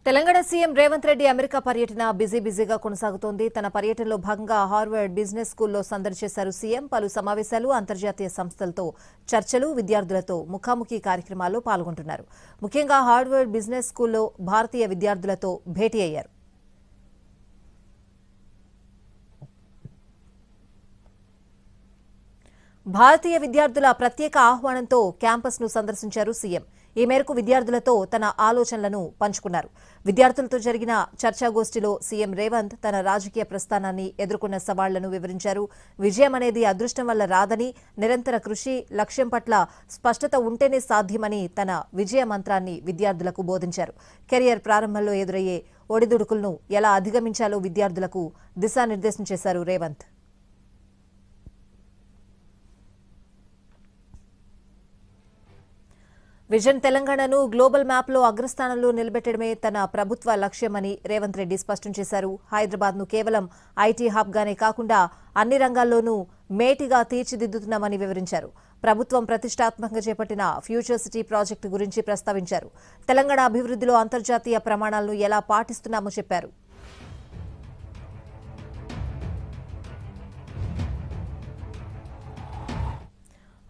Telangana CM Revanth Reddy America పర్యటన బిజీగా కొనసాగుతోంది. తన పర్యటనలో భాగంగా హార్వర్డ్ బిజినెస్ స్కూల్లో సందడి చేశారు సీఎం. పలు సమావేశాలు, అంతర్జాతీయ సంస్థలతో చర్చలు, విద్యార్థులతో ముఖాముఖి కార్యక్రమాల్లో పాల్గొంటున్నారు. ముఖ్యంగా హార్వర్డ్ బిజినెస్ స్కూల్లో భారతీయ విద్యార్థులతో భేటీ అయ్యారు. భారతీయ విద్యార్థుల ప్రత్యేక ఆహ్వానంతో క్యాంపస్ను సందర్శించారు సీఎం. ఈ మేరకు విద్యార్థులతో తన ఆలోచనలను పంచుకున్నారు. విద్యార్థులతో జరిగిన చర్చాగోష్ఠిలో సీఎం రేవంత్ తన రాజకీయ ప్రస్థానాన్ని ఎదుర్కొన్న సవాళ్లను వివరించారు. విజయం అనేది అదృష్టం వల్ల రాదని, నిరంతర కృషి, లక్ష్యం పట్ల స్పష్టత ఉంటేనే సాధ్యమని తన విజయ మంత్రాన్ని విద్యార్థులకు బోధించారు. కెరియర్ ప్రారంభంలో ఎదురయ్యే ఒడిదుడుకులను ఎలా అధిగమించాలో విద్యార్థులకు దిశానిర్దేశం చేశారు రేవంత్. విజన్ తెలంగాణను గ్లోబల్ మ్యాప్లో అగ్రస్థానంలో నిలబెట్టడమే తన ప్రభుత్వ లక్ష్యమని రేవంత్ రెడ్డి స్పష్టం చేశారు. హైదరాబాద్ను కేవలం ఐటీ హబ్గానే కాకుండా అన్ని రంగాల్లోనూ మేటిగా తీర్చిదిద్దుతున్నామని వివరించారు. ప్రభుత్వం ప్రతిష్టాత్మకంగా చేపట్టిన ఫ్యూచర్ సిటీ ప్రాజెక్టు గురించి ప్రస్తావించారు. తెలంగాణ అభివృద్ధిలో అంతర్జాతీయ ప్రమాణాలను ఎలా పాటిస్తున్నామో చెప్పారు.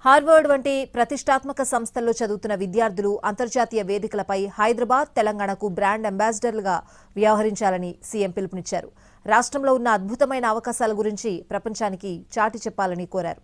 హార్వర్డ్ వంటి ప్రతిష్టాత్మక సంస్థల్లో చదువుతున్న విద్యార్థులు అంతర్జాతీయ వేదికలపై హైదరాబాద్, తెలంగాణకు బ్రాండ్ అంబాసిడర్లుగా వ్యవహరించాలని సీఎం పిలుపునిచ్చారు. రాష్ట్రంలో ఉన్న అద్భుతమైన అవకాశాల గురించి ప్రపంచానికి చాటి చెప్పాలని కోరారు.